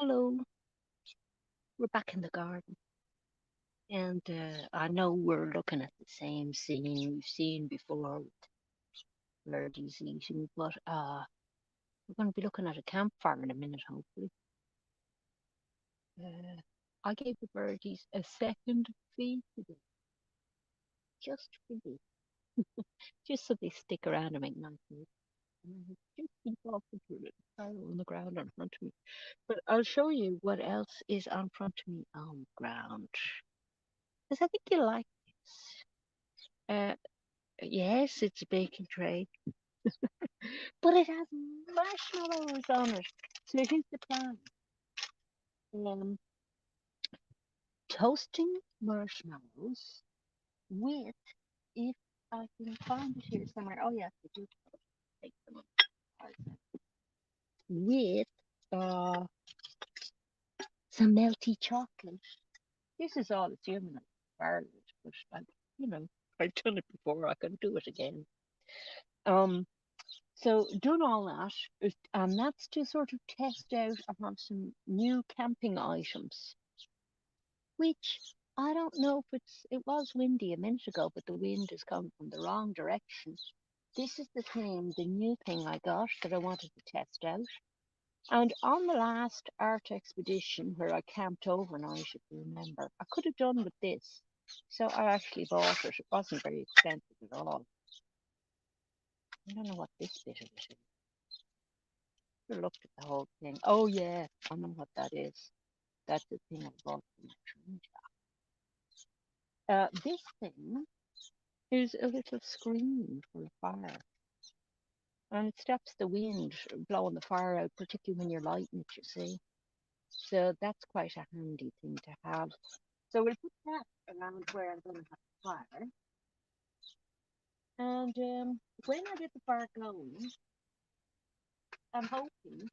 Hello, we're back in the garden, and I know we're looking at the same scene we've seen before with birdies eating, but we're going to be looking at a campfire in a minute, hopefully. Uh, I gave the birdies a second feed today, just for this, just so they stick around and make nice noise. And I just keep talking to the fire on the ground in front of me. But I'll show you what else is on front of me on the ground, because I think you like this. Uh, yes, it's a baking tray, but it has marshmallows on it. So here's the plan. Um, Toasting marshmallows with, if I can find it here somewhere. Oh yes, I do take them apart. With uh, some melty chocolate. This is all assuming I'm fired, but I've done it before. I can do it again. Um, So doing all that, and that's to sort of test out and have some new camping items, which I don't know if it was windy a minute ago, but the wind is coming from the wrong direction. This is the new thing I got that I wanted to test out. And on the last art expedition where I camped overnight, if you remember, I could have done with this. So I actually bought it. It wasn't very expensive at all. I don't know what this bit of it is. I looked at the whole thing. Oh yeah, I know what that is. That's the thing I bought from my train. This thing is a little screen for a fire, and it stops the wind blowing the fire out, particularly when you're lighting it. You see, so that's quite a handy thing to have. So we'll put that around where I'm going to have the fire, and when I get the fire going, I'm hoping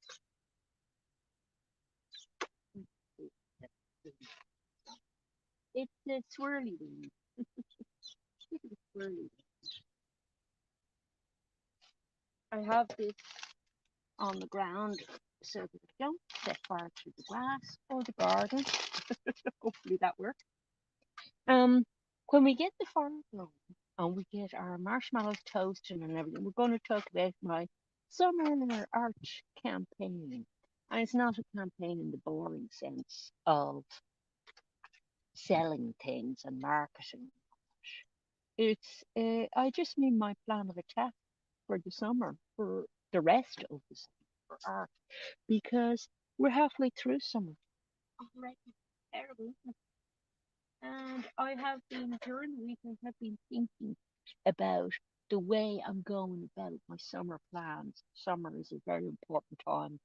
it's a swirly wind. Look at the swirly. I have this on the ground so that I don't set fire to the grass or the garden. Hopefully that works. Um, when we get the fire going and we get our marshmallows toasting and everything, we're going to talk about my summer art campaign. And it's not a campaign in the boring sense of selling things and marketing. I just mean my plan of attack for the summer, for the rest of the summer, for art, because we're halfway through summer already. Terrible, isn't it? And I have been, during the weekend, have been thinking about the way I'm going about my summer plans. Summer is a very important time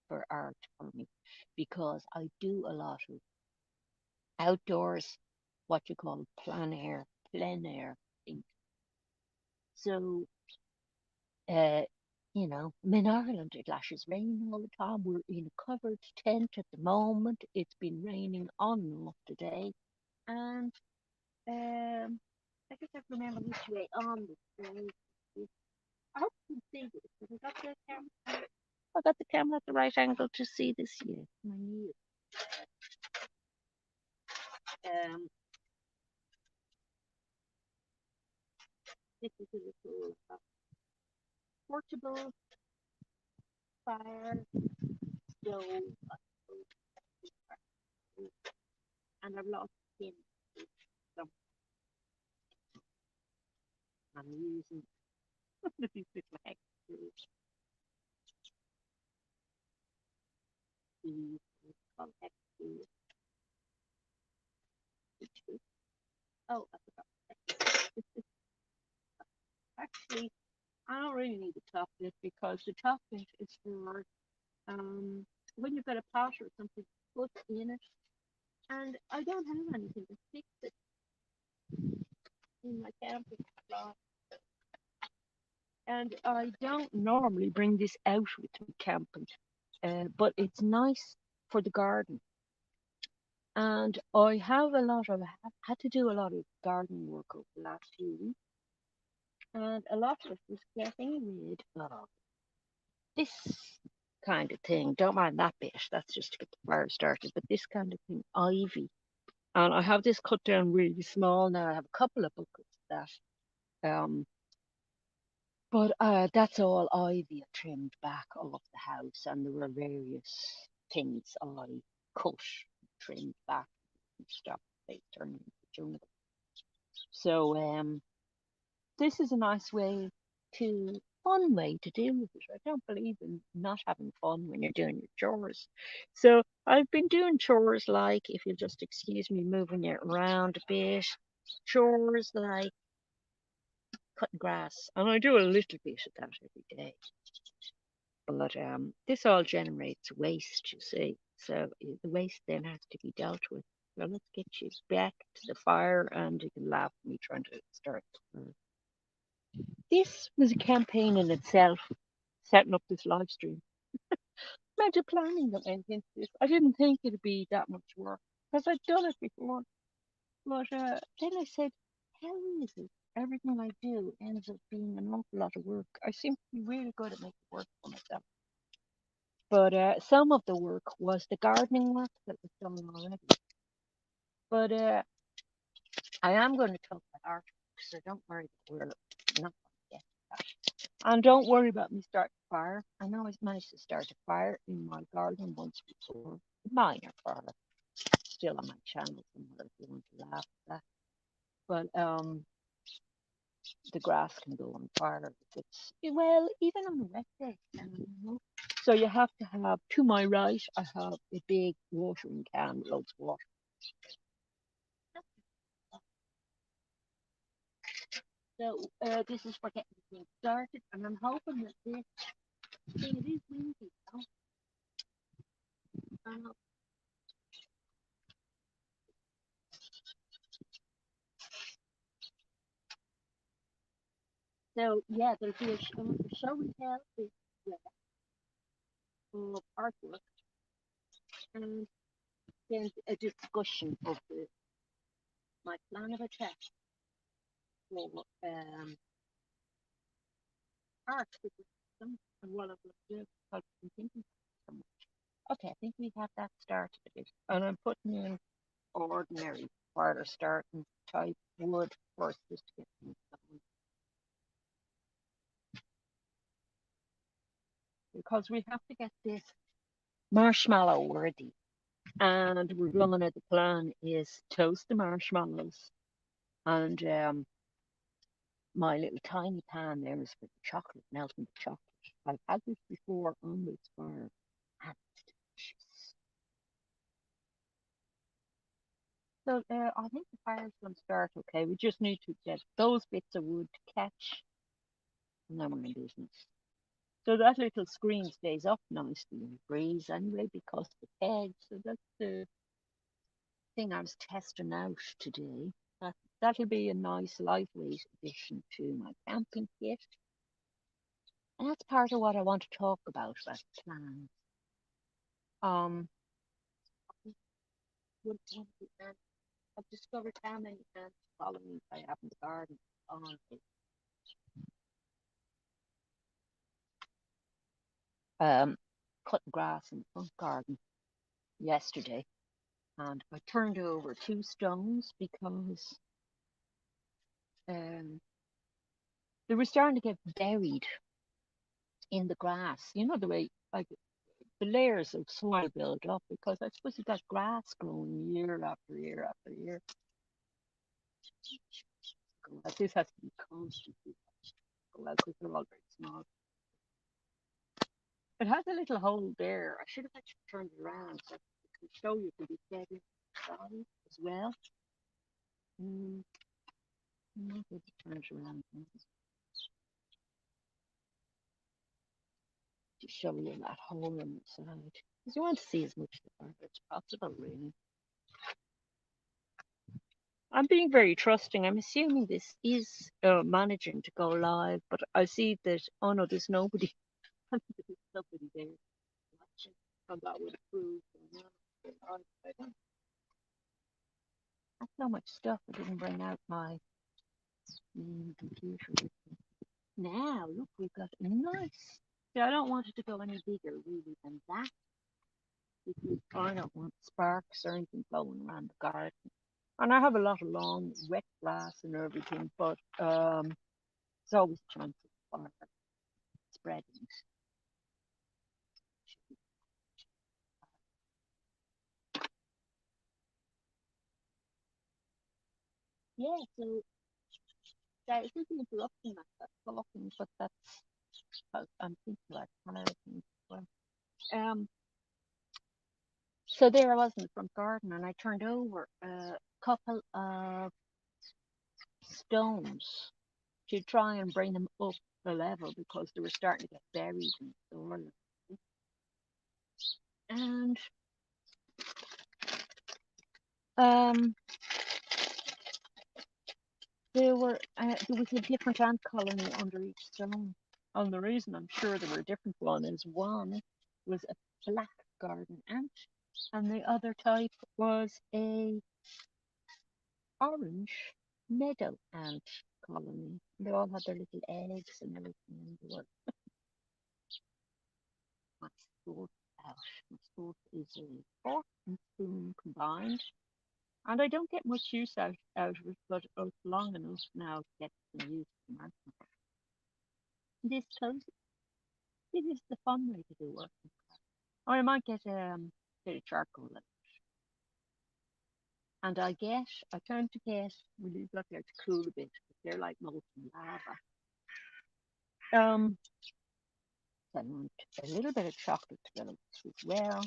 for art for me because I do a lot of outdoors, what you call plein air things. So, uh, I'm in Ireland. It lashes rain all the time. We're in a covered tent at the moment. It's been raining on and off today. And I guess I remember which way on the road. I hope you can see this. I got the camera at the right angle to see this here. My knee. Um, this is a little portable fire stove, and I've lost pin. So I'm using these little hex screws. These called hex screws. Oh, I forgot. Actually, I don't really need the top bit because the top bit is for when you've got a pot or something put in it. And I don't have anything to fix it in my camping spot. And I don't normally bring this out with me camping, but it's nice for the garden. And I've had to do a lot of gardening work over the last few weeks. And a lot of it was getting rid of this kind of thing. Don't mind that bit. That's just to get the fire started. But this kind of thing, ivy. And I have this cut down really small now. I have a couple of buckets of that. But that's all ivy I trimmed back off the house, and there were various things I cut, trimmed back, and stuff. They turned into jungle. So this is a nice way to fun way to deal with it. I don't believe in not having fun when you're doing your chores. So I've been doing chores like, if you'll just excuse me moving it around a bit, chores like cutting grass, and I do a little bit of that every day. But this all generates waste, you see. So the waste then has to be dealt with. Well, let's get you back to the fire, and you can laugh at me trying to start. This was a campaign in itself, setting up this live stream. Imagine planning that went into this. I didn't think it'd be that much work because I'd done it before. But then I said, how is it everything I do ends up being an awful lot of work? I seem to be really good at making work for myself. But some of the work was the gardening work that was done already. But I am going to talk about artwork, so don't worry that we're not going to get to that. And don't worry about me starting a fire. I know I've managed to start a fire in my garden once before. Minor fire. Still on my channel somewhere if you want to laugh at that. But the grass can go on fire if it's, well, even on a wet day. You know? So you have to have, to my right, I have a big watering can with loads of water. So this is for getting things started, and I'm hoping that this thing, it is windy, you know? So yeah, there'll be a show and tell this of artwork, and then a discussion of my plan of attack for art with them and what I'm going to do. I've been thinking so much. Okay, I think we have that started a bit, and I'm putting in ordinary fire starting type wood first just to get things going. Because we have to get this marshmallow worthy. And we're going to, the plan is toast the marshmallows. And my little tiny pan there is for the chocolate, melting the chocolate. I've had this before on this fire, and it's delicious. So I think the fire's going to start okay. We just need to get those bits of wood to catch, and then we're in business. So that little screen stays up nicely in the breeze anyway because of the peg. So that's the thing I was testing out today. That'll be a nice lightweight addition to my camping kit. And that's part of what I want to talk about plans. Um, I've discovered how many ants follow me I have in the garden on cutting grass in the front garden yesterday, and I turned over two stones because um, they were starting to get buried in the grass. You know the way like the layers of soil build up because I suppose you've got grass growing year after year after year. This has to be constantly because they're all very small. It has a little hole there. I should have actually turned it around so I can show you the dead inside as well. Mm, maybe turn it around to show you that hole in the side. Because you want to see as much of the as possible, really. I'm being very trusting. I'm assuming this is managing to go live, but I see that, oh no, there's nobody. There's nobody there watching. And that would prove. That's so much stuff. I didn't bring out my computer. Now, look, we've got a nice See, I don't want it to go any bigger really than that because I don't want sparks or anything blowing around the garden. And I have a lot of long, wet grass and everything, but it's always a chance of fire spreading. Yeah, so that isn't interrupting myself talking, but that's because I'm thinking about another thing as well. So there I was in the front garden, and I turned over a couple of stones to try and bring them up the level because they were starting to get buried in the soil. And um, there was a different ant colony under each stone. And the reason I'm sure there were a different one is one was a black garden ant, and the other type was a orange meadow ant colony. They all had their little eggs and everything, and they were my sport out. My sport is a fork and spoon combined. And I don't get much use out of it, but it's long enough now to get some use from it. This close, it is the fun way to do work. Or I might get a bit of charcoal. And I tend to get, we leave that there to cool a bit, because they're like molten lava. I want a little bit of chocolate to go as well.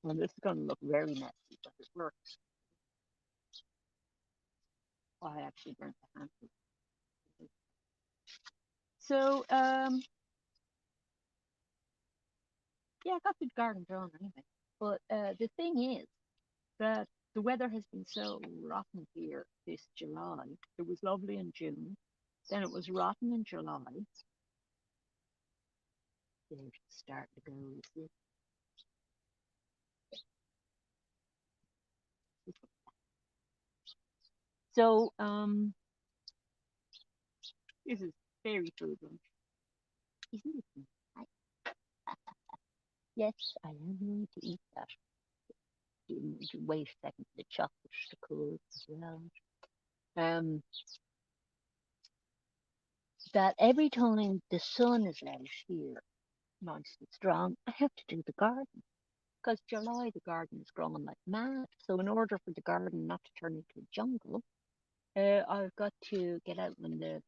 And this is going to look very messy, but it works. Oh, I actually burnt the handle. So, yeah, I got the garden done anyway. But the thing is that the weather has been so rotten here this July. It was lovely in June, then it was rotten in July. They're starting to go, you see. So, this is very food lunch. Isn't it nice? Yes, I am going to eat that. To wait a second for the chocolate to cool as well. Um, that every time the sun is out here, nice and strong, I have to do the garden. Because July the garden is growing like mad. So in order for the garden not to turn into a jungle, I've got to get out when the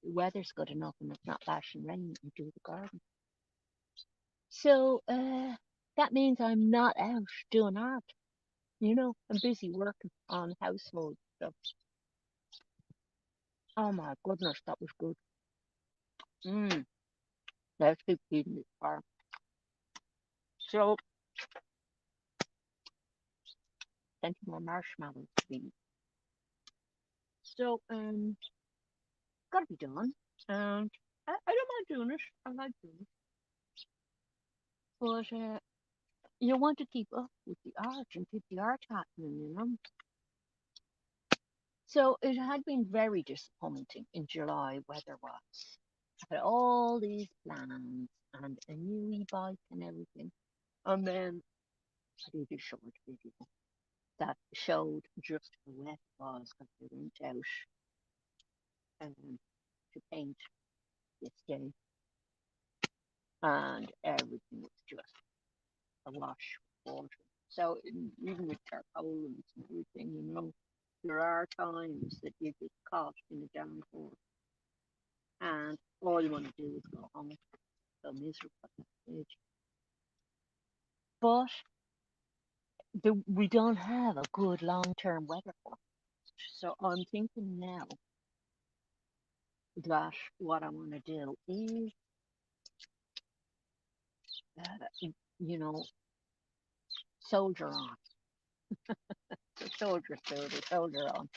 weather's good enough and it's not lashing rain and do the garden. So that means I'm not out doing art. I'm busy working on household stuff. Oh my goodness, that was good. Mm, let's keep feeding this farm. So, plenty more marshmallows to be. So, gotta be done. And I don't mind doing it. I like doing it. But you want to keep up with the art and keep the art happening. So it had been very disappointing in July weather-wise. I had all these plans and a new e-bike and everything. And then I did a short video that showed just how wet it was because we went out to paint this day and everything was just awash with water. So even with charcoal and everything, there are times that you get caught in a downpour and all you want to do is go home. So miserable at that stage. But we don't have a good long-term weather forecast. So I'm thinking now that what I want to do is, you know, soldier on. Soldier on.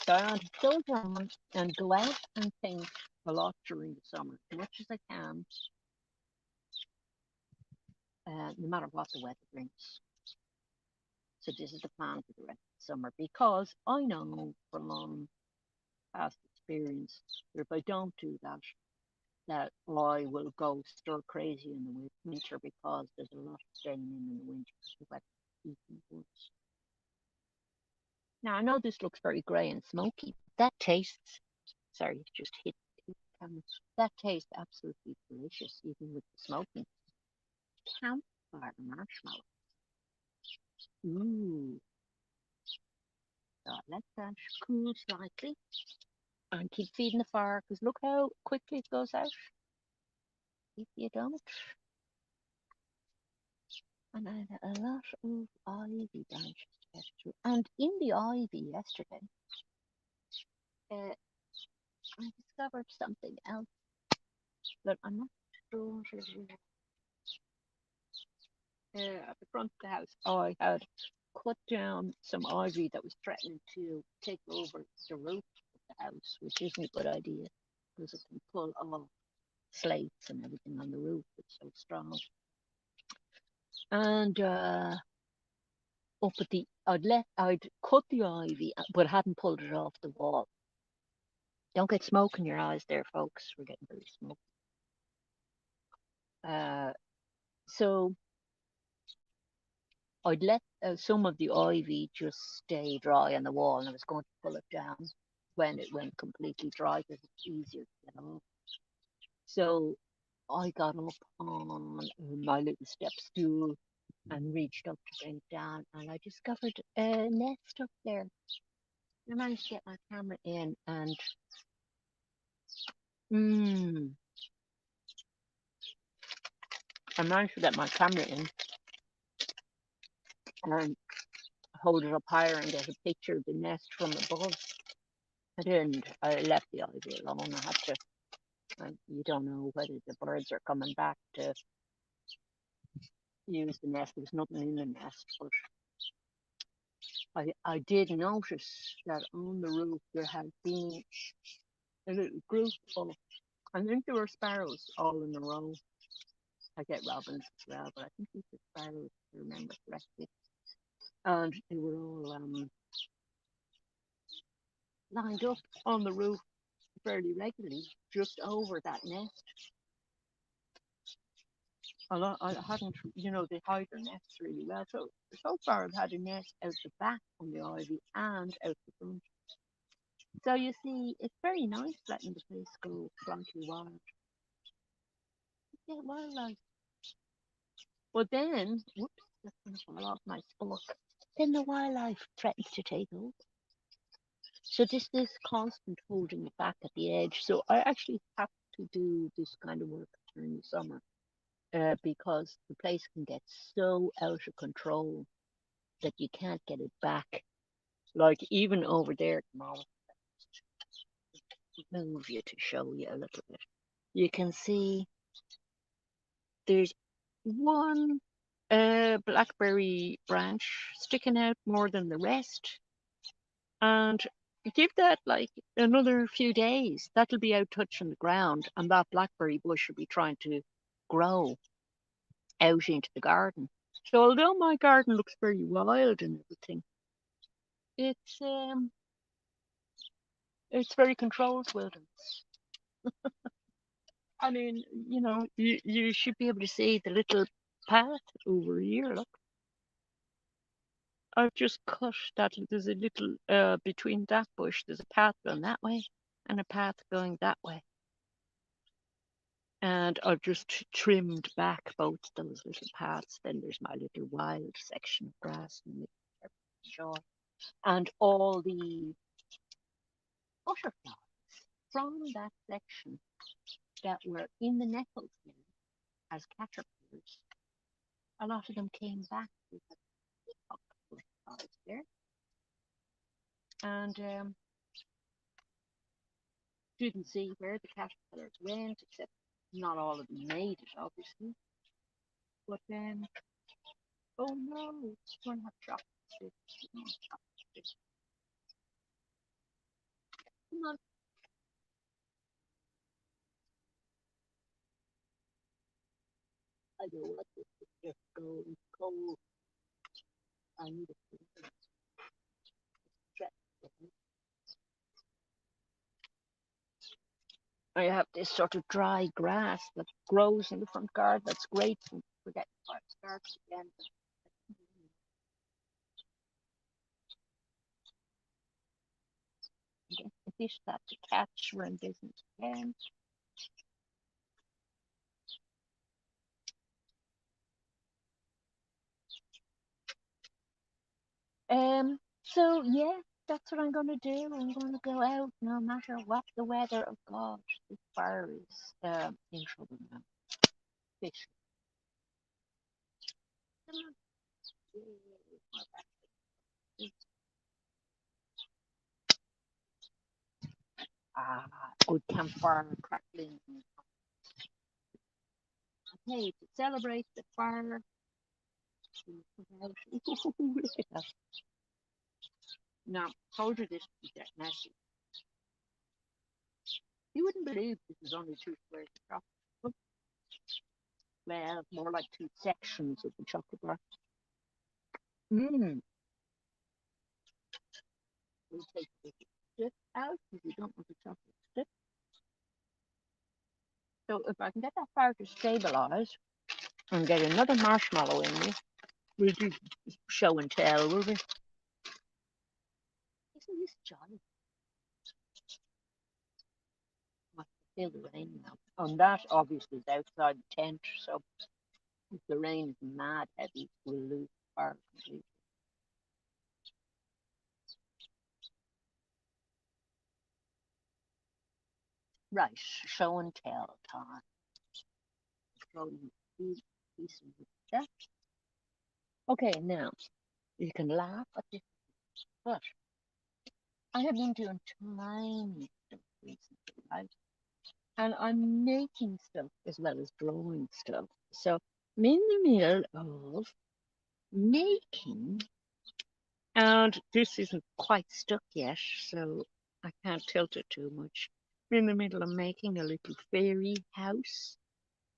So I want to soldier on and go out and paint a lot during the summer, as much as I can, no matter what the weather brings. So this is the plan for the rest of the summer because I know from past experience that if I don't do that, that I will go stir crazy in the winter because there's a lot of staying in the winter to wet eating woods. Now I know this looks very grey and smoky, but that tastes. Sorry, it just hit the camera. That tastes absolutely delicious, even with the smoking. Campfire marshmallow. Ooh, so let that cool slightly and keep feeding the fire because look how quickly it goes out if you don't. And I had a lot of ivy branches to get through. And in the ivy yesterday, I discovered something else, but I'm not sure. At the front of the house, I had cut down some ivy that was threatening to take over the roof of the house, which isn't a good idea because it can pull off slates and everything on the roof. It's so strong. And up at the, I'd cut the ivy, but hadn't pulled it off the wall. Don't get smoke in your eyes there, folks. We're getting very smoky. So I'd let some of the ivy just stay dry on the wall, and I was going to pull it down when it went completely dry because it's easier to get off. So I got up on my little step stool and reached up to bring it down, and I discovered a nest up there. I managed to get my camera in, and I managed to get my camera in and hold it up higher and get a picture of the nest from above. I didn't. I left the ivy alone. I had to. You don't know whether the birds are coming back to use the nest. There was nothing in the nest, but I did notice that on the roof there had been a little group of, I think there were sparrows all in a row. I get robins as well, but I think these were sparrows, if I remember correctly. And they were all lined up on the roof fairly regularly, just over that nest. I hadn't, they hide their nests really well. So far I've had a nest out the back on the ivy and out the front. So you see, it's very nice letting the place go slightly wild. Yeah, wildlife. But then, whoops, that's going to fall off my spook. Then the wildlife threatens to take over. So this constant holding it back at the edge. So I actually have to do this kind of work during the summer because the place can get so out of control that you can't get it back. Like even over there, I'll move you to show you a little bit. You can see there's one blackberry branch sticking out more than the rest, and give that like another few days, that'll be out touching the ground, and that blackberry bush will be trying to grow out into the garden. So although my garden looks very wild and everything, it's very controlled wilderness. I mean, you should be able to see the little path over here. Look, I've just cut that. There's a little between that bush. There's a path going that way and a path going that way. And I've just trimmed back both those little paths. Then there's my little wild section of grass and all the butterflies from that section that were in the nettles as caterpillars. A lot of them came back with a peacock butterflies there, and didn't see where the caterpillars went, except not all of them made it, obviously. But then, oh no, it's going to have chocolate chips. Come on. I know what this is just going cold. I need a stretch. I have this sort of dry grass that grows in the front garden. That's great for getting starts again. The fish that to catch were in business again. So yeah, that's what I'm gonna do. I'm gonna go out no matter what the weather. Oh God, this fire is in trouble now. Fish. Ah, good campfire crackling. Okay, to celebrate the fire. Look at that. Now, told you this would get messy. You wouldn't believe this is only 2 squares of chocolate. Well, more like 2 sections of the chocolate bar. Mmm. We'll take the strip out because we don't want the chocolate strip. So if I can get that fire to stabilize and get another marshmallow in me, we'll do show and tell, will we? Isn't this jolly? Must feel the rain now. And that obviously is outside the tent, so if the rain is mad heavy, we'll lose the fire completely. Right, show and tell time. Throw these pieces of that. Okay, now you can laugh at this, but I have been doing tiny stuff recently, right? And I'm making stuff as well as drawing stuff. So I'm in the middle of making, and this isn't quite stuck yet, so I can't tilt it too much. I'm in the middle of making a little fairy house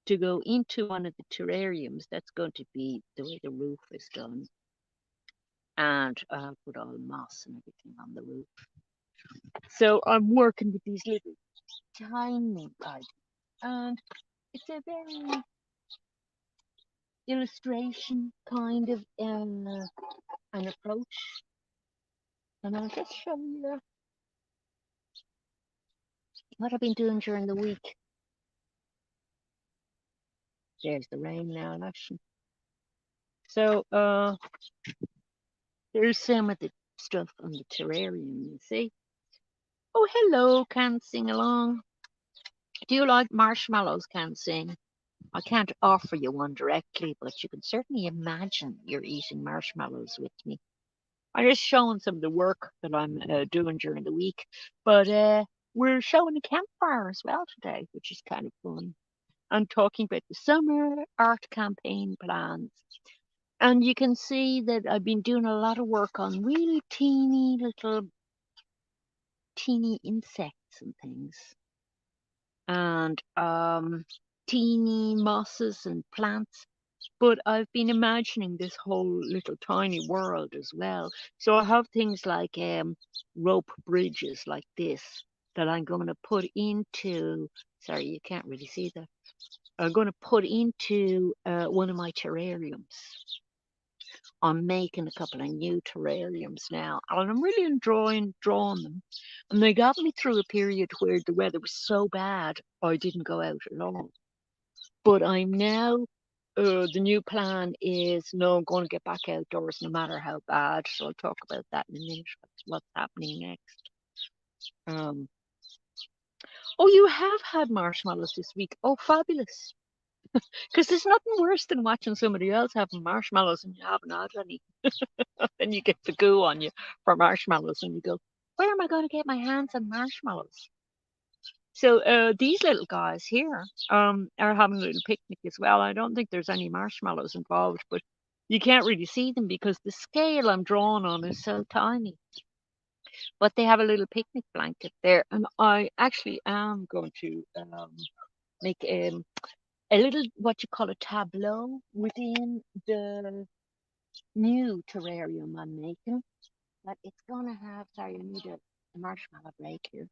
to go into one of the terrariums. That's going to be the way the roof is done. And I'll put all moss and everything on the roof. So I'm working with these little tiny guys. And it's a very illustration kind of an approach. And I'll just show you what I've been doing during the week. There's the rain now, actually. So there's some of the stuff on the terrarium, you see. Oh, hello, can't sing along. Do you like marshmallows, can't sing? I can't offer you one directly, but you can certainly imagine you're eating marshmallows with me. I'm just showing some of the work that I'm doing during the week, but we're showing a campfire as well today, which is kind of fun. And talking about the summer art campaign plans. And you can see that I've been doing a lot of work on really teeny little teeny insects and things, and teeny mosses and plants. But I've been imagining this whole little tiny world as well. So I have things like rope bridges like this that I'm going to put into. Sorry, you can't really see that. I'm going to put into one of my terrariums. I'm making a couple of new terrariums now, and I'm really enjoying drawing them. And they got me through a period where the weather was so bad I didn't go out at all. But I'm now, the new plan is no, I'm going to get back outdoors no matter how bad. So I'll talk about that in a minute. What's happening next? Um, oh, you have had marshmallows this week. Oh, fabulous. Because there's nothing worse than watching somebody else having marshmallows and you haven't had any. Then you get the goo on you for marshmallows and you go, where am I going to get my hands on marshmallows? So these little guys here are having a little picnic as well. I don't think there's any marshmallows involved, but you can't really see them because the scale I'm drawing on is so tiny. But they have a little picnic blanket there, and I actually am going to make a little what you call a tableau within the new terrarium I'm making. But it's gonna have. Sorry, I need a marshmallow break here.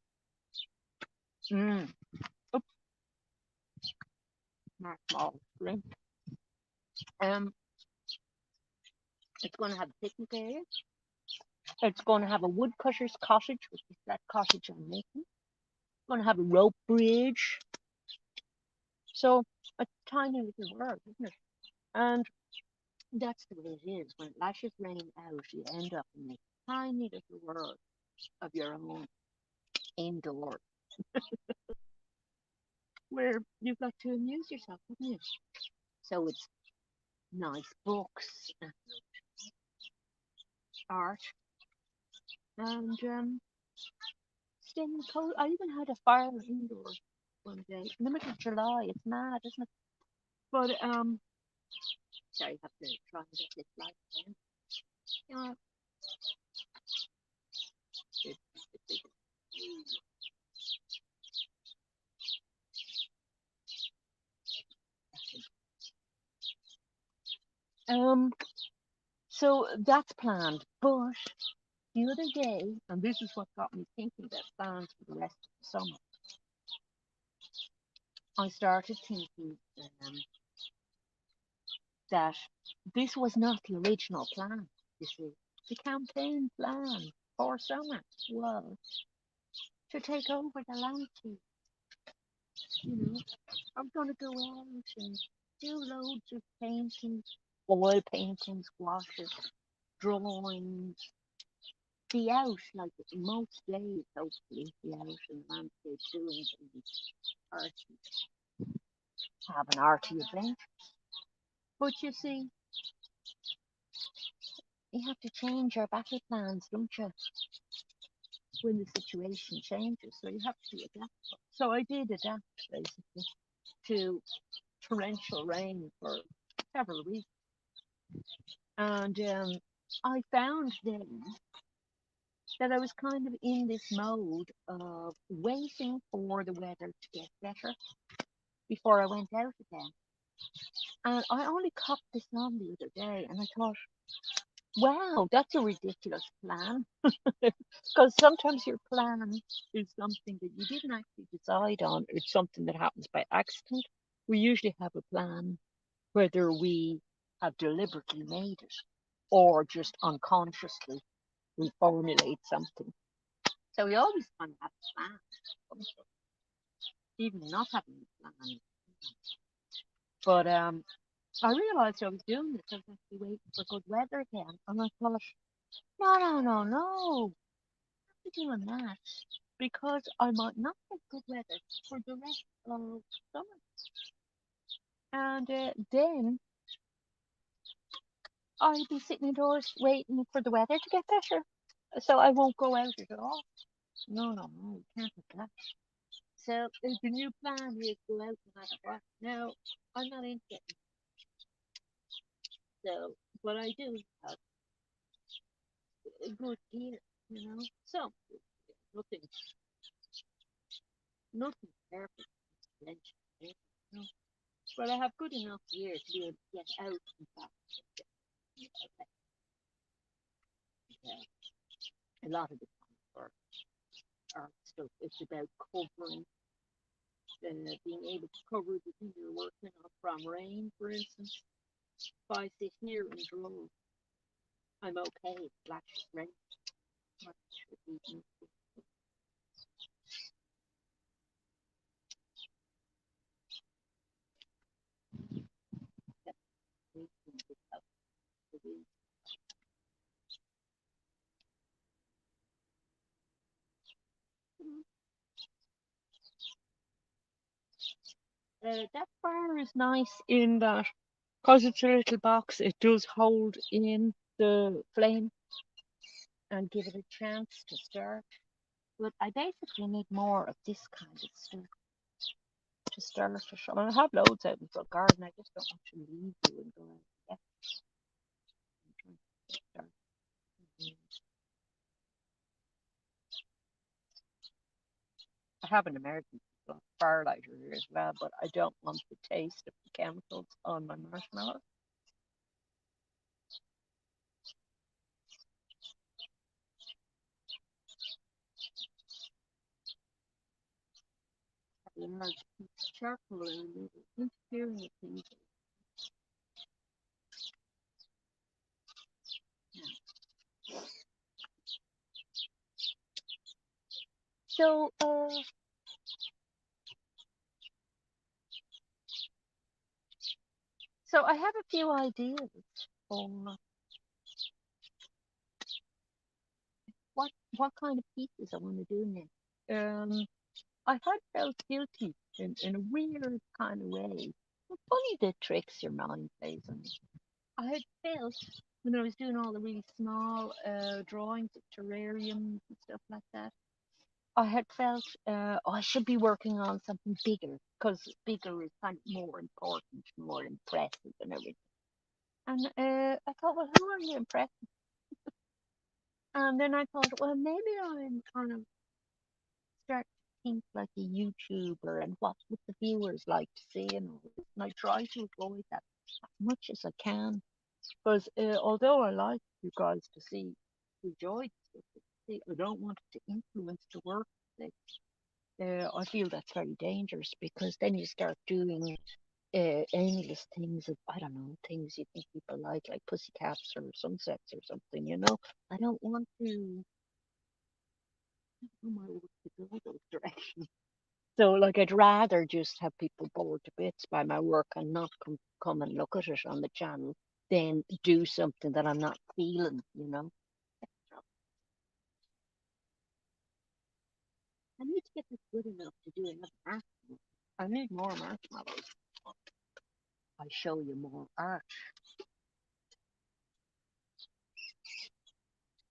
Mm. Oops, marshmallows. Drink. Um, it's going to have a picnic area. It's going to have a woodcutter's cottage, which is that cottage I'm making. It's going to have a rope bridge. So a tiny little world, isn't it? And that's the way it is. When it lashes rain out, you end up in a tiny little world of your own indoors where you've got to amuse yourself, haven't you? So it's nice books and art and staying cold. I even had a fire indoors one day in the middle of July. It's mad, isn't it? But sorry, I have to try and get this light again. Yeah, so that's planned. But the other day, and this is what got me thinking about plans for the rest of the summer, I started thinking that this was not the original plan. You see, the campaign plan for summer was to take over the landscape. You know, I'm going to go out and do loads of painting, oil paintings, washes, drawings, be out like most days, hopefully, be out in the landscape doing things, arty, have an arty event. But you see, you have to change your battle plans, don't you, when the situation changes? So you have to be adaptable. So I did adapt basically to torrential rain for several weeks. And I found then that I was kind of in this mode of waiting for the weather to get better before I went out again. And I only copped this on the other day and I thought, wow, that's a ridiculous plan. Because sometimes your plan is something that you didn't actually decide on, it's something that happens by accident. We usually have a plan, whether we have deliberately made it or just unconsciously we formulate something. So we always kind of have a plan, even not having a plan. But I realised I was doing this. I was actually waiting for good weather again, and I thought, no, no, no, no, I'm doing that because I might not get good weather for the rest of summer, and then I'll be sitting indoors waiting for the weather to get better, so I won't go out at all. No, no, no, you can't have that. So the new plan is go out no matter what. No, I'm not into it. So, but I do have a good gear, you know. So nothing, nothing perfect. You know? But I have good enough gear to be able to get out and back. A lot of the time for art stuff, it's about covering, being able to cover the thing you're working on from rain, for instance. If I sit here and draw, I'm okay. It's black rain. That fire is nice in that because it's a little box, it does hold in the flame and give it a chance to start. But I basically need more of this kind of stuff to start to show. I have loads out in the garden. I just don't want to leave you and go out. I have an emergency fire lighter here as well, but I don't want the taste of the chemicals on my marshmallows. a large piece of charcoal and we were interfering with things. So, so I have a few ideas for what kind of pieces I want to do next. I had felt guilty in a weird kind of way. Funny the tricks your mind plays on you. I had felt when I was doing all the really small drawings of terrariums and stuff like that. I had felt I should be working on something bigger because bigger is kind of more important, more impressive, and everything. And I thought, well, who are you impressing? And then I thought, well, maybe I'm kind of start to think like a YouTuber and what would the viewers like to see and all this. And I try to avoid that as much as I can because although I like you guys to see enjoy the stuff, see, I don't want it to influence the work. Like, I feel that's very dangerous because then you start doing aimless things of I don't know things you think people like pussycats or sunsets or something. I don't want to. Oh my word, to go those directions. So, like, I'd rather just have people bored to bits by my work and not come and look at it on the channel than do something that I'm not feeling. So I need to get this good enough to do another marshmallow. I need more marshmallows. I'll show you more art.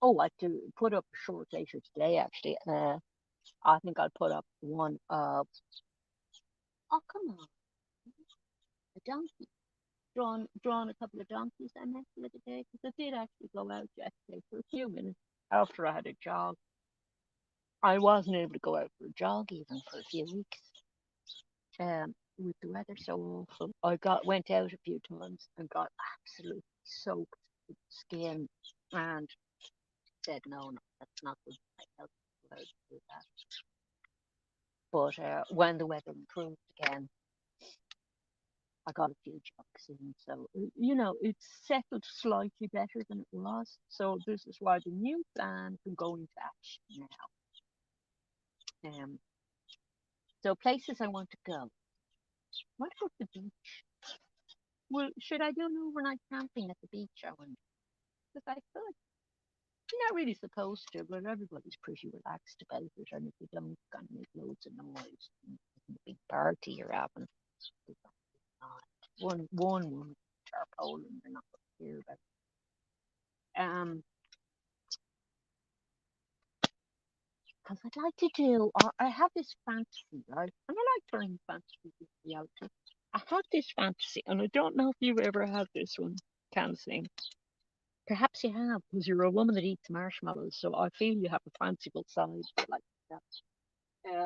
Oh, I have to put up a short later today, actually. I think I'll put up one of, oh, come on, a donkey. Drawn a couple of donkeys I met the other day because I did actually go out yesterday for a few minutes after I had a jog. I wasn't able to go out for a jog even for a few weeks with the weather so awful. I went out a few times and got absolutely soaked to the skin and said, no, that's not good for my health to go out and do that. But when the weather improved again, I got a few jobs in. So, it's settled slightly better than it was. So, this is why the new plan can go into action now. So, places I want to go. What about the beach? Well, should I do an overnight camping at the beach? I wonder. Because I feel like you're not really supposed to, but everybody's pretty relaxed about it. And if you don't, it's going to make loads of noise. A big party you're having. One woman tarpaulin, they're not going to hear about it. Because I'd like to do, or I have this fantasy, right? And I like turning fantasy into reality. I have this fantasy, and I don't know if you've ever had this one, Canvassing. Perhaps you have, because you're a woman that eats marshmallows, so I feel you have a fanciful side like that.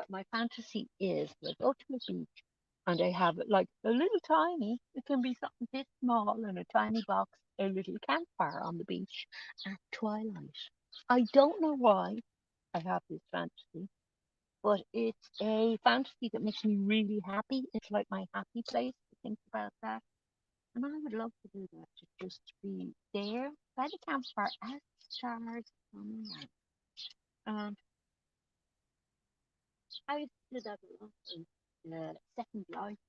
My fantasy is that I go to a beach and I have like a little tiny, it can be something this small in a tiny box, a little campfire on the beach at twilight. I don't know why I have this fantasy, but it's a fantasy that makes me really happy. It's like my happy place to think about that. And I would love to do that, to just be there by the campfire as the stars come out. I used to do that a lot in Second Life,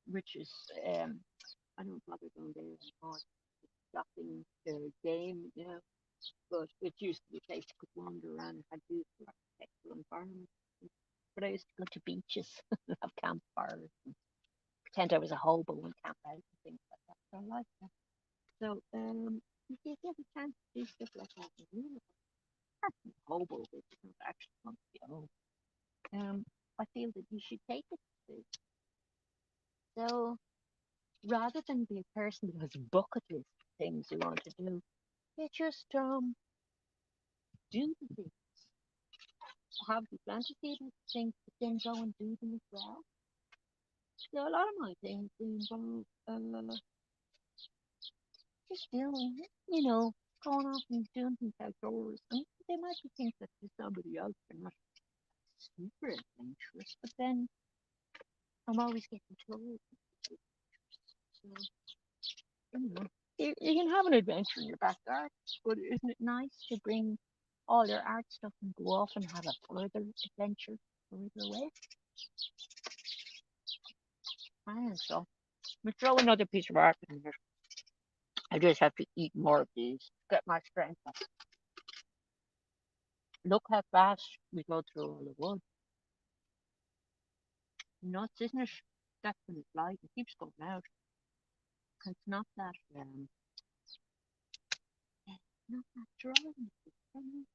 which is, I don't bother going there anymore. Shopping game, but it used to be a place you could wander around and had beautiful architectural environment. But I used to go to beaches and have campfires and pretend I was a hobo and camp out and things like that. So I like that. So, if you get a chance to do stuff like that, you hobo, but it's not actually want to be a hobo. I feel that you should take it. So, rather than be a person who has a bucket list of things you want to do, you just do the things. Have the fantasy of things, but then go and do them as well. So a lot of my things involve just going off and doing things outdoors. And they might be things that to somebody else are not super adventurous, but then I'm always getting told. So, you know, you can have an adventure in your backyard, but isn't it nice to bring all your art stuff and go off and have a further adventure further away? And so, we throw another piece of art in here. I just have to eat more of these to get my strength up. Look how fast we go through all the wood. Nuts, isn't it? That's when it's light. It keeps going out. It's not that not that dry. I'm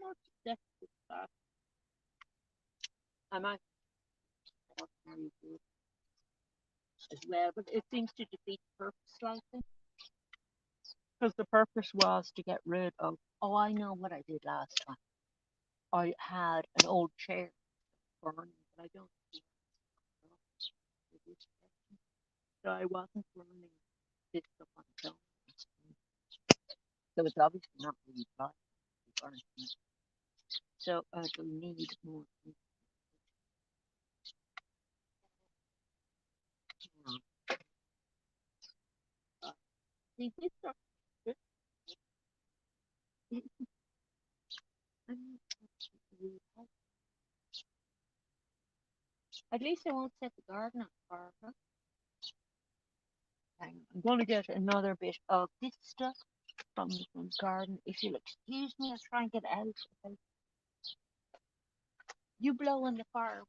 not desperate for that. I might have very good as well, but it seems to defeat the purpose slightly. Because the purpose was to get rid of. Oh, I know what I did last time. I had an old chair burning, but I don't see it. So I wasn't burning this stuff on its own. So it's obviously not really dry. So I will need more. See, this stuff. At least I won't set the garden on fire. Huh? Hang on. I'm going to get another bit of this stuff from the front garden. If you'll excuse me, I'll try and get out. Okay? You blow on the fire.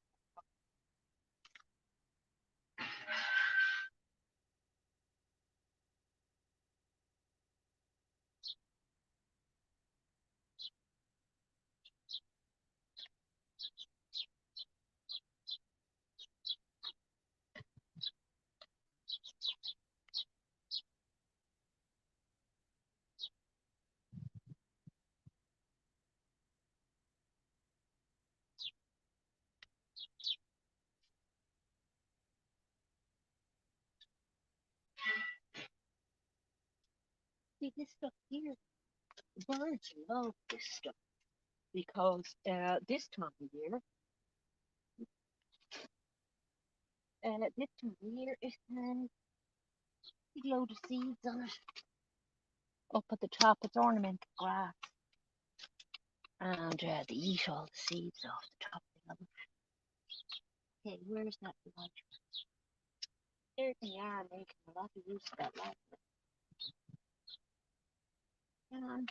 See this stuff here. The birds love this stuff because this time of year, it has a big load of seeds on it. Up at the top, it's ornamental grass, and they eat all the seeds off the top. They love it. Okay, where's that light? There they are, making a lot of use of that light. Um,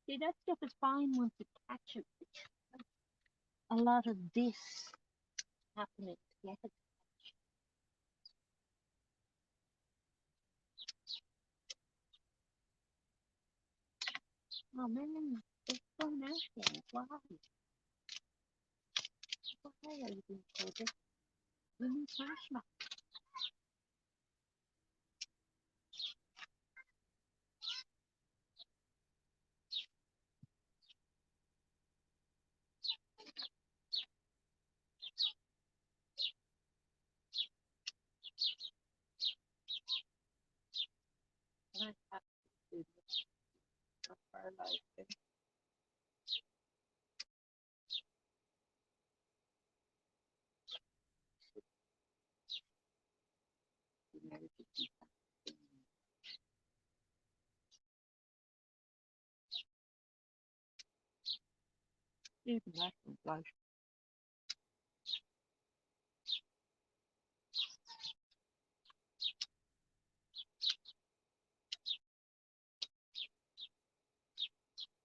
See, that stuff is fine once it catches. A lot of this happening to get it. Oh man, it's going out again. Why? Why are you being so big? We need marshmallows. And I have to do this for our life. Even that one's life.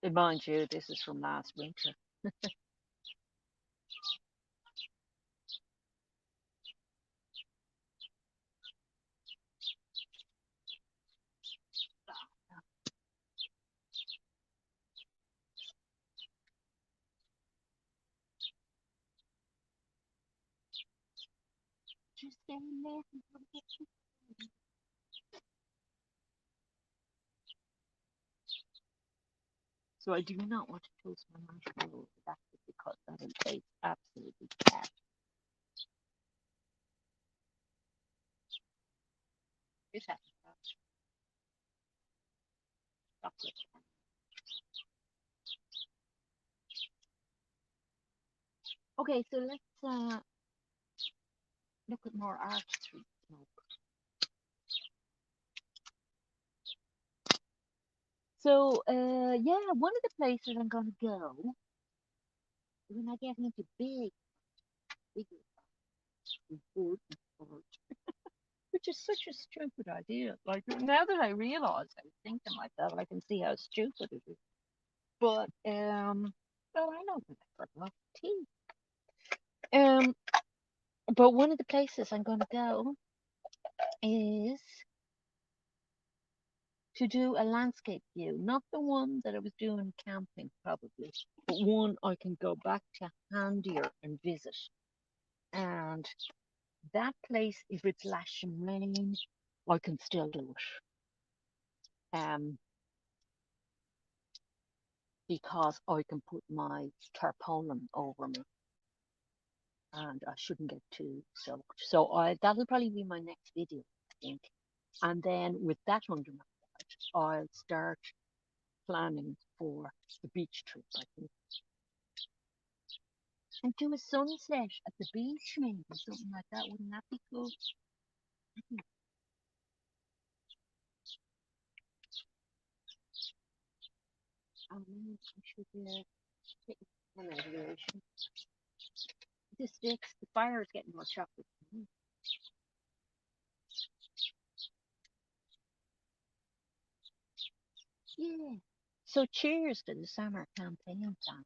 And mind you, this is from last winter. Just stand there and forget you. So I do not want to toast my marshmallow over that because that will taste absolutely bad. This has chocolate. Okay, so let's look at more art street smoke. So, yeah, one of the places I'm gonna go when I get into bigger important sport, which is such a stupid idea. Like now that I realize I was thinking like that, I can see how stupid it is. But well, I know that I got enough tea. Um, but one of the places I'm gonna go is to do a landscape view, not the one that I was doing camping probably, but one I can go back to handier and visit. And that place, if it's lashing rain, I can still do it. Because I can put my tarpaulin over me and I shouldn't get too soaked. So that'll probably be my next video, I think. And then with that under my belt, I'll start planning for the beach trip, I think. And do a sunset at the beach, maybe something like that. Wouldn't that be cool? I should take one evaluation. The sticks, the fire is getting more chocolate. Yeah. So cheers to the summer campaign plan.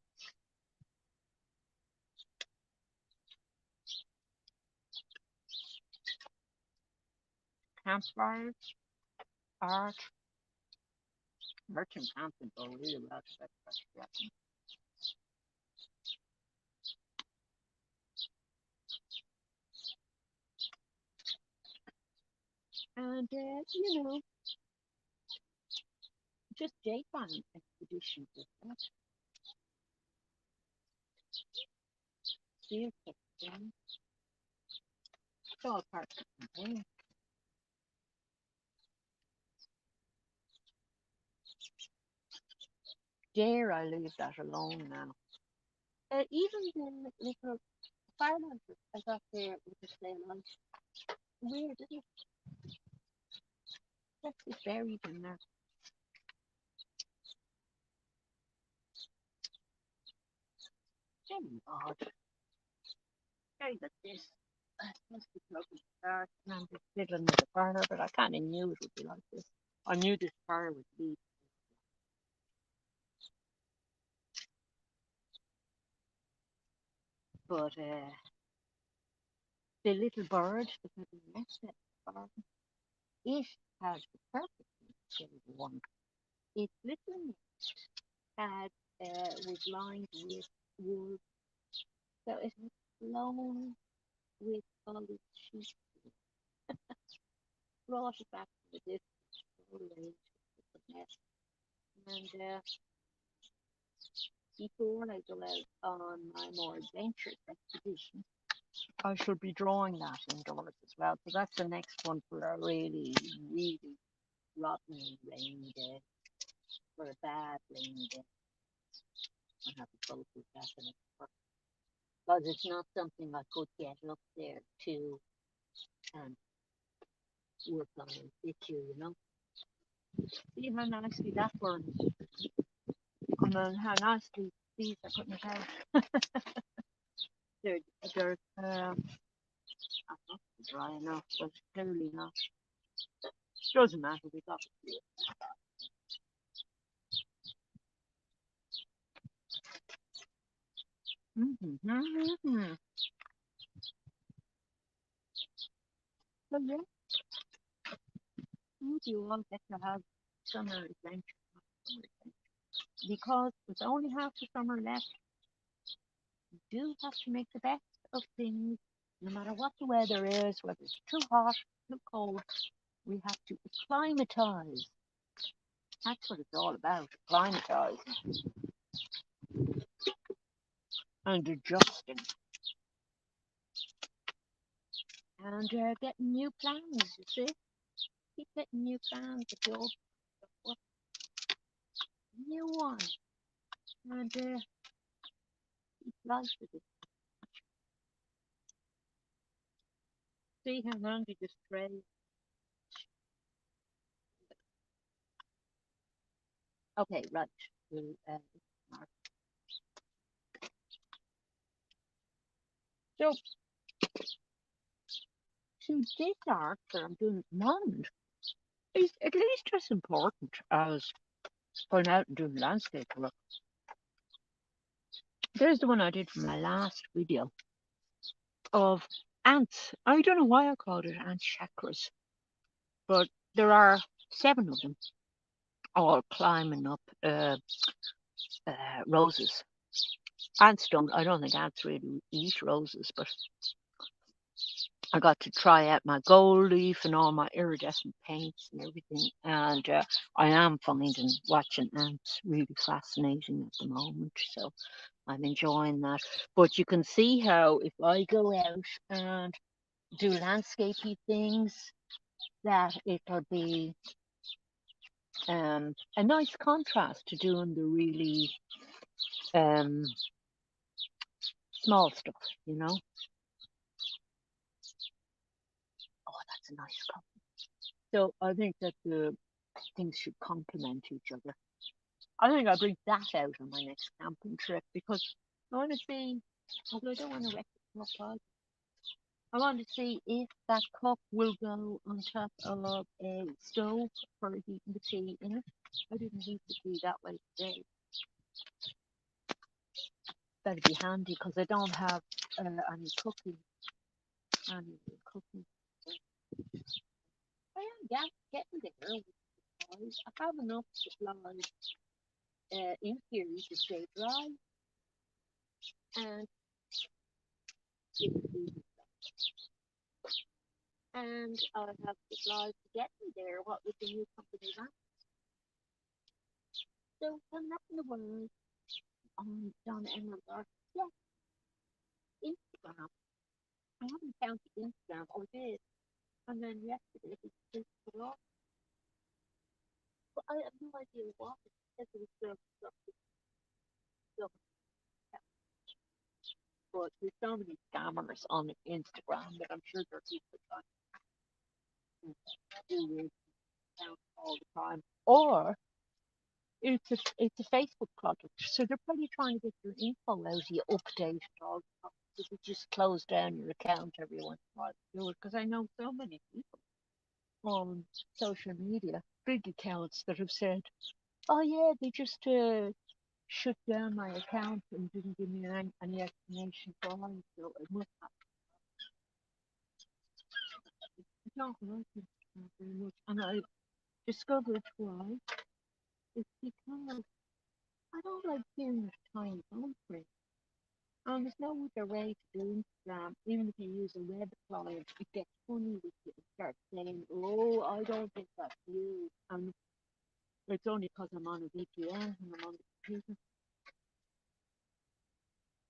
Campfires, art, merchant camping go really well together. And just day finding expeditions with that. Deer picking. It's all part of the campaign. Dare I leave that alone now? Even the little firelands I got there with the sleigh lunch. Weird, isn't it? That's just buried in there. Very odd. Very good this. Must be broken start and I'm just fiddling with the fire, but I kind of knew it would be like this. I knew this fire would be. But the little bird that had been left at the garden, it had the perfect shade one. Its little nest had was lined with wool, so it had flown with all its sheep, brought it back to the distance, all arranged the nest. And before I go out on my more adventurous expedition, I should be drawing that indoors as well. So that's the next one for a really, really rotten rainy day, for a bad rainy day. I have a photo of that in it. Because it's not something I could get up there to and work on in situ, you know. See how nicely that burns. And then how nicely these are putting it out. they're, they're not dry enough, but clearly not. Doesn't matter, we got it. Mm-hmm, mm-hmm. So yeah, you all get to have summer adventure. Because with only half the summer left, you do have to make the best of things, no matter what the weather is, whether it's too hot, too cold. We have to acclimatize. That's what it's all about, acclimatize and adjusting and getting new plans, you see. Keep getting new plans if you open new one and keep life with it. See how long you just tray. Okay, right. We'll, mark. So, this art that I'm doing at the moment is at least as important as going out and doing landscape work. There's the one I did for my last video of ants. I don't know why I called it ant chakras, but there are 7 of them all climbing up roses. Ants don't, I don't think ants really eat roses, but I got to try out my gold leaf and all my iridescent paints and everything. And I am finding watching ants really fascinating at the moment. So I'm enjoying that. But you can see how if I go out and do landscapey things, that it'll be a nice contrast to doing the really um, small stuff, you know. Oh, that's a nice cup. So I think that the things should complement each other. I think I'll bring that out on my next camping trip because I want to see, although I don't want to wreck the cup, I want to see if that cup will go on top of a stove for heating the tea in it. I didn't heat the tea that way today. That'd be handy because I don't have any cooking. Any cooking. I am getting there. I have enough supplies in here to stay dry and and I have supplies to get me there. What would the new company want? So I'm not in the world on Donna Emmer's yeah, Instagram. I haven't counted Instagram or did. And then yesterday it just put off. But I have no idea what it says it was stuff. But there's so many scammers on Instagram that I'm sure there are people trying to do it all the time. Or it's a Facebook project, so they're probably trying to get your info out of you, update it all the time. If you just close down your account every once in a while to do it, because I know so many people on social media, big accounts that have said, "Oh yeah, they just shut down my account and didn't give me any explanation why." So it must have. I don't like it very much, and I discovered why. It's because I don't like hearing the time phone print. And there's no other way to do Instagram. Even if you use a web client, it gets funny with you. It starts saying, "Oh, I don't think that's you." And it's only because I'm on a VPN and I'm on the computer.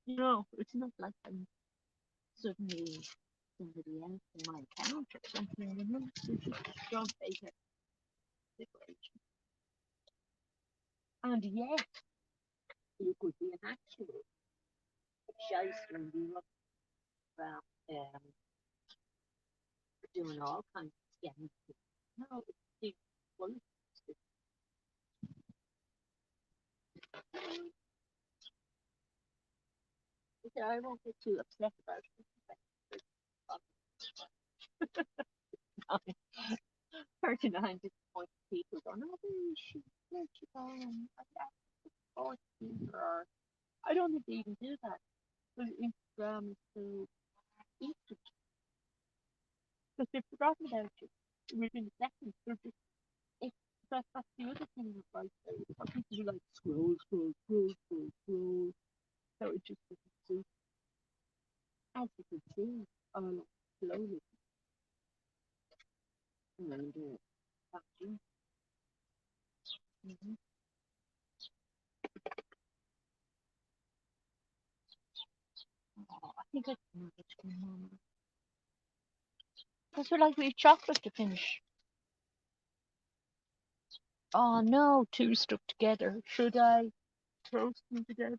You know, it's not like I'm suddenly somebody else in my account or something. You know, it's just a strong fake situation. And yet, you could be an actual shyster and be running around doing all kinds of scams. No, it's well, I won't get too upset about it. 39 disappointed people going, "Oh, where should go?" Or I don't think they even do that. But Instagram is so easy because they've forgotten about you within seconds. They're just, it's, that's the other thing about people who like scroll, scroll, scroll, scroll, scroll. So it just doesn't suit, as you can see, slowly around the factory. Mm-hmm. Oh, I think I can have it tomorrow. Because we're like we have chocolate to finish. Oh no, two stuck together. Should I toast them together?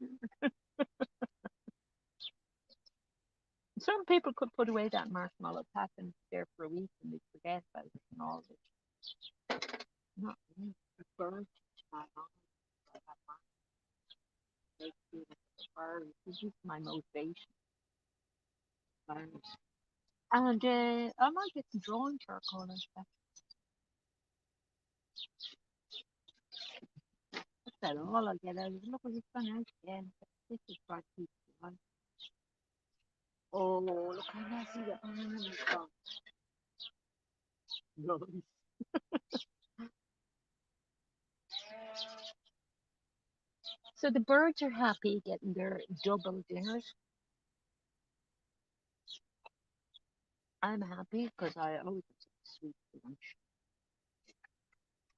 Some people could put away that marshmallow pack and it's there for a week and they forget about it and all this. Not me. The bird. This is my motivation. And I might get some drawing charcoal and stuff. That's all I'll get out of it. Look, it's gone out again. This is for people. Oh, look how messy the arm is gone. Nice. So the birds are happy getting their double dinners. I'm happy because I always have sweet lunch.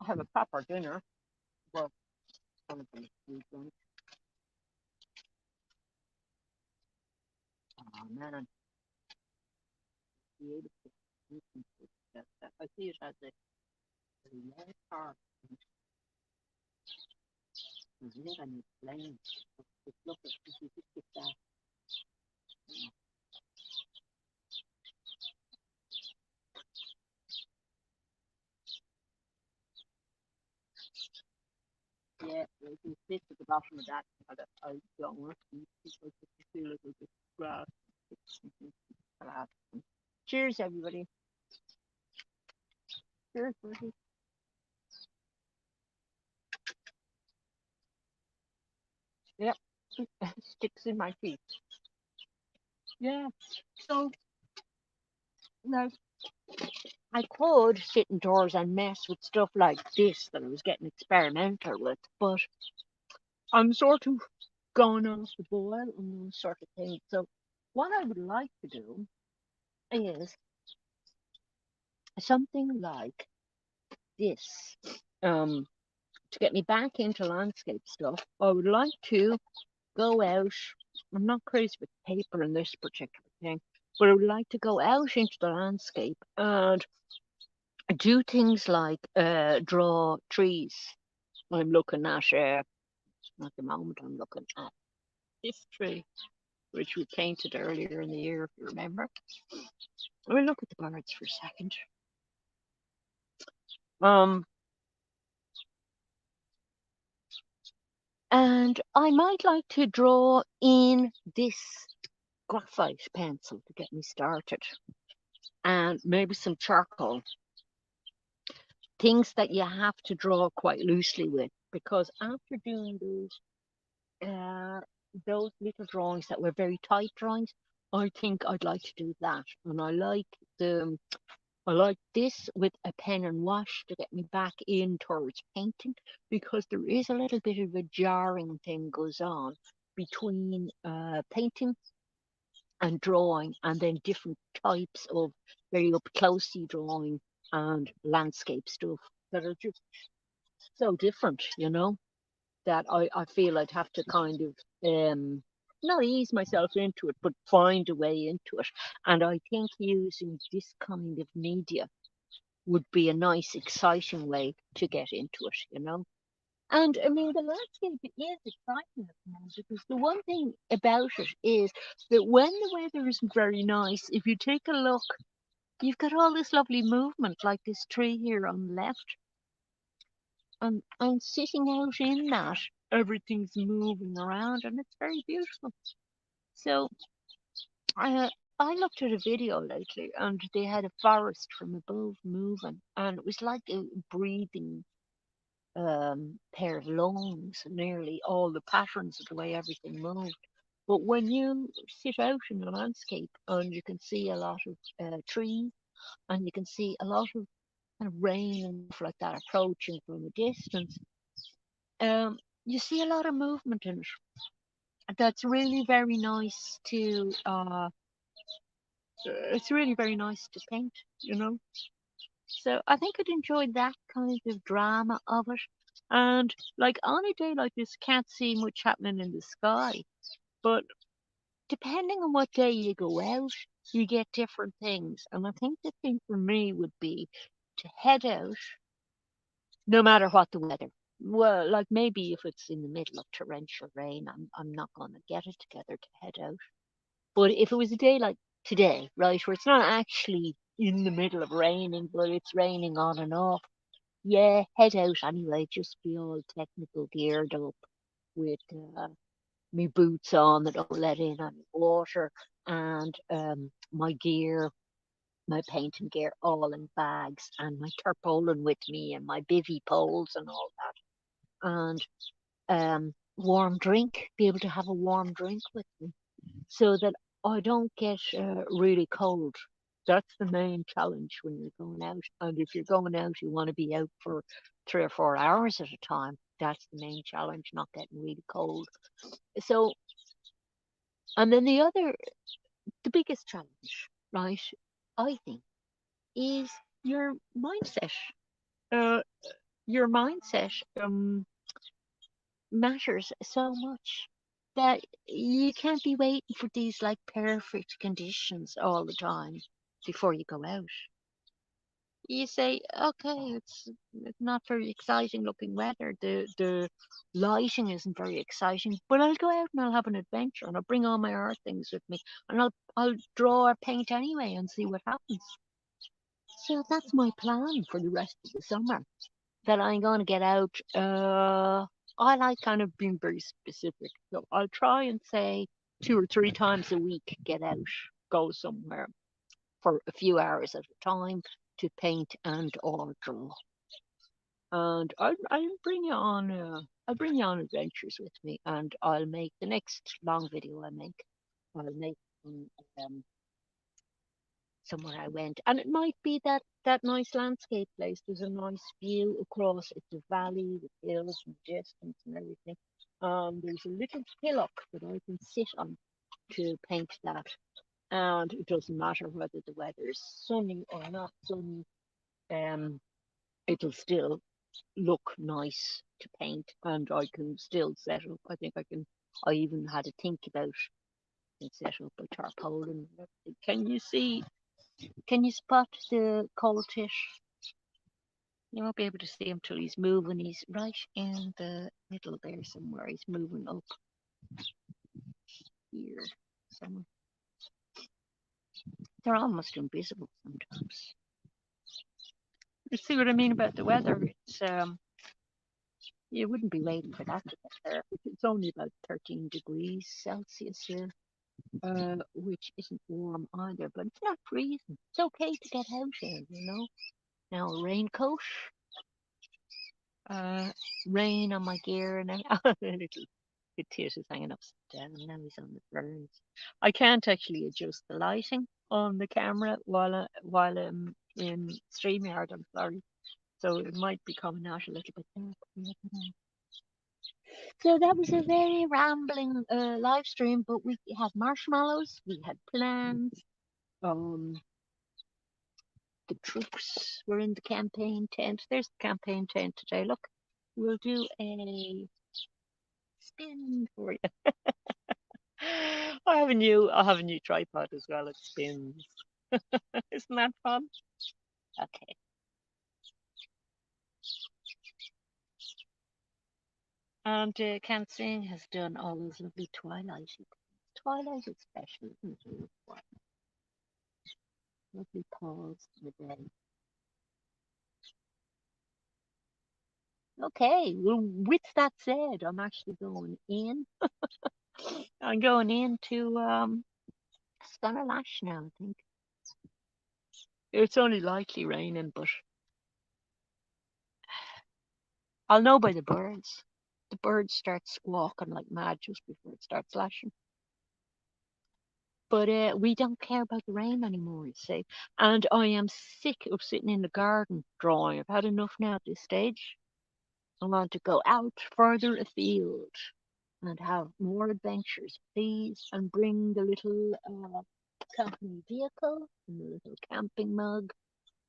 I have a proper dinner. Well, probably sweet lunch. Oh man, beautiful. I see it as a red car. It's lit and it's plain. Just look at this. You just get that. Yeah, you can sit at the bottom of that. I don't want to because you feel like it's grass. Cheers, everybody. Cheers, buddy. Yep, sticks in my teeth. Yeah, so now I could sit indoors and mess with stuff like this that I was getting experimental with, but I'm sort of going off the boil and those sort of things. So what I would like to do is something like this. To get me back into landscape stuff, I would like to go out. I'm not crazy with paper in this particular thing, but I would like to go out into the landscape and do things like draw trees. I'm looking at the moment, I'm looking at this tree, which we painted earlier in the year, if you remember. We'll look at the birds for a second. And I might like to draw in this graphite pencil to get me started, and maybe some charcoal. Things that you have to draw quite loosely with, because after doing those little drawings that were very tight drawings, I think I'd like to do that. And I like this with a pen and wash to get me back in towards painting, because there is a little bit of a jarring thing goes on between painting and drawing, and then different types of very up closey drawing and landscape stuff that are just so different, that I feel I'd have to kind of not ease myself into it, but find a way into it. And I think using this kind of media would be a nice, exciting way to get into it. And I mean, the landscape is exciting at the moment, because the one thing about it is that when the weather isn't very nice, if you take a look, you've got all this lovely movement, like this tree here on the left. And sitting out in that, everything's moving around and it's very beautiful. So I looked at a video lately and they had a forest from above moving, and it was like a breathing pair of lungs, nearly all the patterns of the way everything moved. But when you sit out in the landscape and you can see a lot of trees, and you can see a lot of kind of rain and stuff like that approaching from a distance, you see a lot of movement in it. That's really very nice to it's really very nice to paint. So I think I'd enjoy that kind of drama of it. And like on a day like this, can't see much happening in the sky. But depending on what day you go out, you get different things. And I think the thing for me would be to head out no matter what the weather. Well, like maybe if it's in the middle of torrential rain, I'm not going to get it together to head out. But if it was a day like today, right? Where it's not actually in the middle of raining, but it's raining on and off. Yeah, head out anyway. Just be all technical geared up with my boots on that don't let in any water, and my gear, my painting gear, all in bags, and my tarpaulin with me, and my bivy poles and all that, and warm drink. Be able to have a warm drink with me, so that I don't get really cold. That's the main challenge when you're going out. And if you're going out, you want to be out for 3 or 4 hours at a time. That's the main challenge, not getting really cold. So, and then the biggest challenge, right, I think, is your mindset. Uh, your mindset matters so much that you can't be waiting for these like perfect conditions all the time before you go out. You say, okay, it's not very exciting looking weather. The lighting isn't very exciting, but I'll go out and I'll have an adventure and I'll bring all my art things with me and I'll draw or paint anyway and see what happens. So that's my plan for the rest of the summer. That I'm going to get out. I like kind of being very specific. So I'll try and say 2 or 3 times a week, get out, go somewhere for a few hours at a time to paint and or draw. And I'll bring you on adventures with me, and I'll make the next long video I make. I'll make um, somewhere I went, and it might be that nice landscape place. There's a nice view across. It's a valley with hills and distance and everything. There's a little hillock that I can sit on to paint that, and it doesn't matter whether the weather is sunny or not sunny. Um, it'll still look nice to paint, and I can still set up. I think I can. I even had to think about and set up a tarpaulin. Can you see? Can you spot the goldfish? You won't be able to see him till he's moving. He's right in the middle there somewhere. He's moving up here somewhere. They're almost invisible sometimes. You see what I mean about the weather? It's you wouldn't be waiting for that to get there. It's only about 13 degrees Celsius here, which isn't warm either, but it's not freezing. It's okay to get out here, you know. Now a raincoat, uh, rain on my gear, and a little tit is hanging upside down. Now he's on the ferns. I can't actually adjust the lighting on the camera while I'm in StreamYard. I'm sorry, so it might be coming out a little bit dark. So that was a very rambling live stream, but we had marshmallows, we had plans. Um, the troops were in the campaign tent. There's the campaign tent today. Look, we'll do a spin for you. I have a new tripod as well. It spins. Isn't that fun? Okay. And Ken Singh has done all those lovely twilight. Twilight is special, isn't it? Lovely pause for the day. Okay, well, with that said, I'm actually going in. I'm going into Stunnerlash now, I think. It's only lightly raining, but I'll know by the birds. The birds start squawking like mad just before it starts lashing. But we don't care about the rain anymore, you see. And I am sick of sitting in the garden drawing. I've had enough now at this stage. I want to go out further afield and have more adventures, please, and bring the little company vehicle and the little camping mug,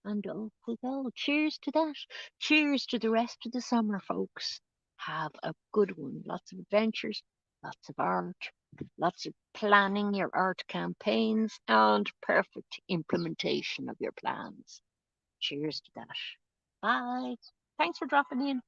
and off we go. Cheers to that. Cheers to the rest of the summer, folks. Have a good one. Lots of adventures, lots of art, lots of planning your art campaigns, and perfect implementation of your plans. Cheers to that. Bye. Thanks for dropping in.